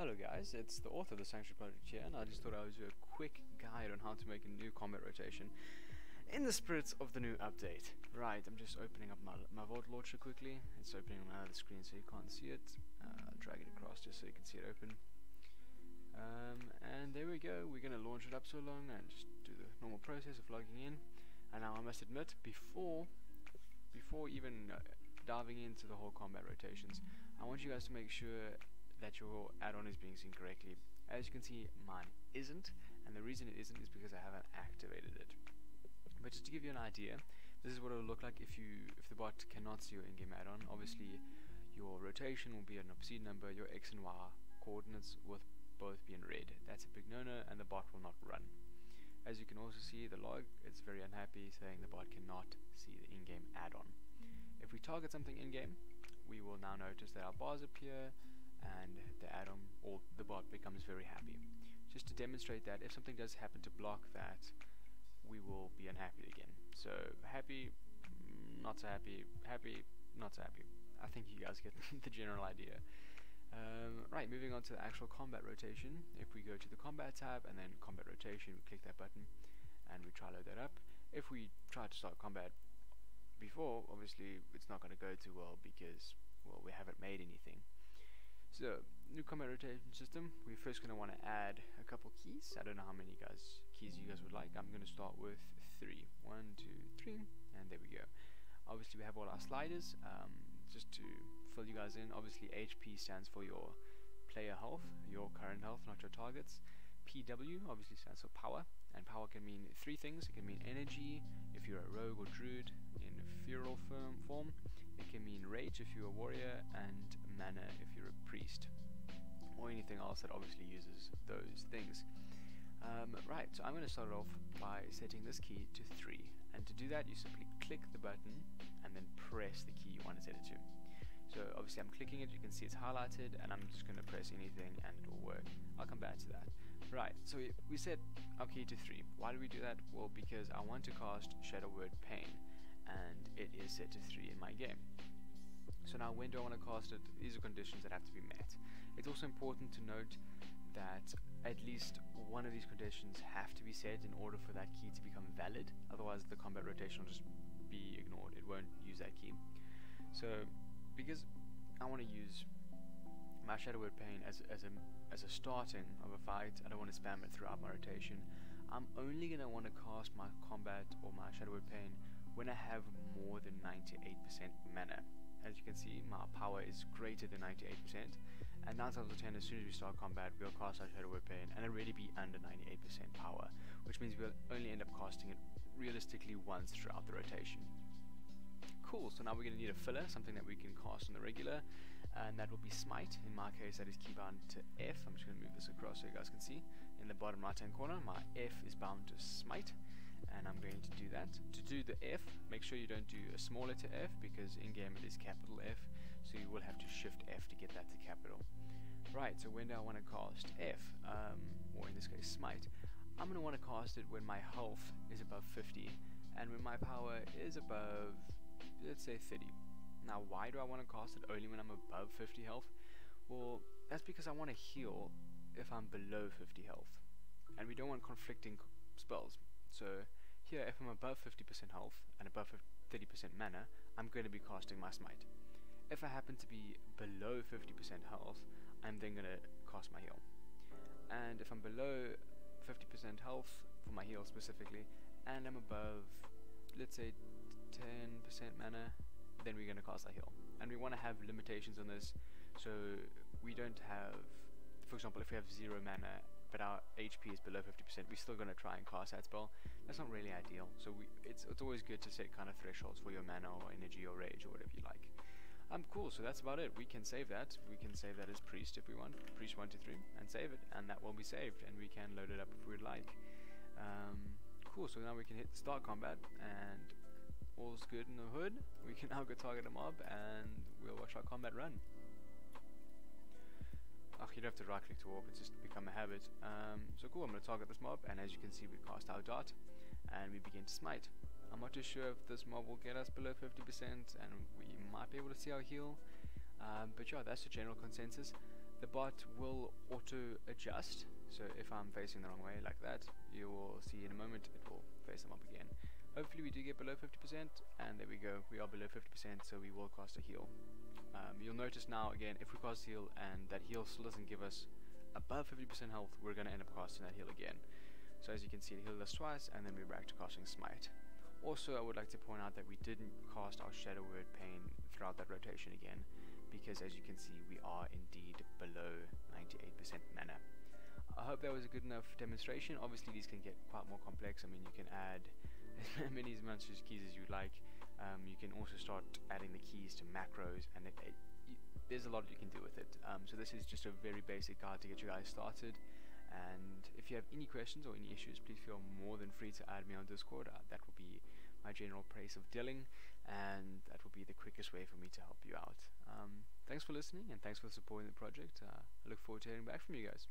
Hello guys, it's the author of the Sanctuary Project here, and I just thought I would do a quick guide on how to make a new combat rotation in the spirit of the new update. Right, I'm just opening up my Vault Launcher quickly. It's opening on another screen so you can't see it. Drag it across just so you can see it open. And there we go, we're going to launch it up so long and just do the normal process of logging in. And now I must admit, before even diving into the whole combat rotations, I want you guys to make sure that your add-on is being seen correctly. As you can see, mine isn't, and the reason it isn't is because I haven't activated it. But just to give you an idea, this is what it will look like if the bot cannot see your in-game add-on. Obviously, your rotation will be an obscene number, your X and Y coordinates will both be in red. That's a big no-no, and the bot will not run. As you can also see, the log, it's very unhappy, saying the bot cannot see the in-game add-on. If we target something in-game, we will now notice that our bars appear, and the add-on or the bot becomes very happy. Just to demonstrate that if something does happen to block that, we will be unhappy again. So happy, not so happy, happy, not so happy. I think you guys get the general idea. Right, moving on to the actual combat rotation. If we go to the combat tab and then combat rotation, we click that button and we try to load that up. If we try to start combat before, obviously it's not going to go too well because, well, we haven't made anything. So, new combat rotation system, we're first going to want to add a couple keys. I don't know how many keys you guys would like. I'm going to start with 3. 1, 2, 3, and there we go. Obviously we have all our sliders. Just to fill you guys in, obviously HP stands for your player health, your current health, not your targets. PW obviously stands for power, and power can mean 3 things. It can mean energy if you're a rogue or druid in feral form. It can mean rage if you're a warrior, and mana if you're a priest, or anything else that obviously uses those things. Right, so I'm going to start it off by setting this key to 3, and to do that you simply click the button and then press the key you want to set it to. So obviously I'm clicking it, you can see it's highlighted, and I'm just going to press anything and it will work. I'll come back to that. Right, so we set our key to 3. Why do we do that? Well, because I want to cast Shadow Word Pain, and it is set to 3 in my game. So now when do I want to cast it? These are conditions that have to be met. It's also important to note that at least one of these conditions have to be set in order for that key to become valid. Otherwise the combat rotation will just be ignored. It won't use that key. So because I want to use my Shadow Word Pain as a starting of a fight, I don't want to spam it throughout my rotation. I'm only going to want to cast my combat or my Shadow Word Pain when I have more than 98% mana. As you can see, my power is greater than 98%, and 9 times out of 10, as soon as we start combat, we'll cast our Shadow Word Pain and already be under 98% power, which means we'll only end up casting it realistically once throughout the rotation. Cool, so now we're going to need a filler, something that we can cast on the regular, and that will be Smite. In my case, that is keybound to F. I'm just going to move this across so you guys can see. In the bottom right hand corner, my F is bound to Smite, and I'm going to do that. To do the F, make sure you don't do a small letter F, because in game it is capital F, so you will have to shift F to get that to capital. Right, so when do I want to cast F, or in this case Smite? I'm going to want to cast it when my health is above 50, and when my power is above, let's say 30. Now why do I want to cast it only when I'm above 50 health? Well, that's because I want to heal if I'm below 50 health, and we don't want conflicting spells. So here, if I'm above 50% health and above 30% mana, I'm going to be casting my Smite. If I happen to be below 50% health, I'm then going to cast my heal. And if I'm below 50% health for my heal specifically, and I'm above, let's say, 10% mana, then we're going to cast our heal. And we want to have limitations on this, so we don't have, for example, if we have 0 mana but our HP is below 50%, we're still going to try and cast that spell. That's not really ideal, so it's always good to set kind of thresholds for your mana or energy or rage or whatever you like. Cool, so that's about it. We can save that. We can save that as Priest if we want, Priest 1, 2, 3, and save it, and that will be saved, and we can load it up if we would like. Cool, so now we can hit start combat, and all's good in the hood. We can now go target a mob, and we'll watch our combat run. You don't have to right click to warp, it's just become a habit. So cool, I'm going to target this mob, and as you can see we cast our dart and we begin to smite. I'm not too sure if this mob will get us below 50%, and we might be able to see our heal, but yeah, that's the general consensus. the bot will auto adjust. So if I'm facing the wrong way like that, you will see in a moment it will face them up again. Hopefully we do get below 50%, and there we go, we are below 50%, so we will cast a heal. You'll notice now again, if we cast heal and that heal still doesn't give us above 50% health, we're going to end up casting that heal again. So as you can see, it healed us twice, and then we're back to casting Smite. Also, I would like to point out that we didn't cast our Shadow Word Pain throughout that rotation again, because as you can see, we are indeed below 98% mana. I hope that was a good enough demonstration. Obviously these can get quite more complex. I mean, you can add as many monstrous keys as you like. You can also start adding the keys to macros, and there's a lot you can do with it. So this is just a very basic guide to get you guys started. And if you have any questions or any issues, please feel more than free to add me on Discord. That will be my general place of dealing, and that will be the quickest way for me to help you out. Thanks for listening, and thanks for supporting the project. I look forward to hearing back from you guys.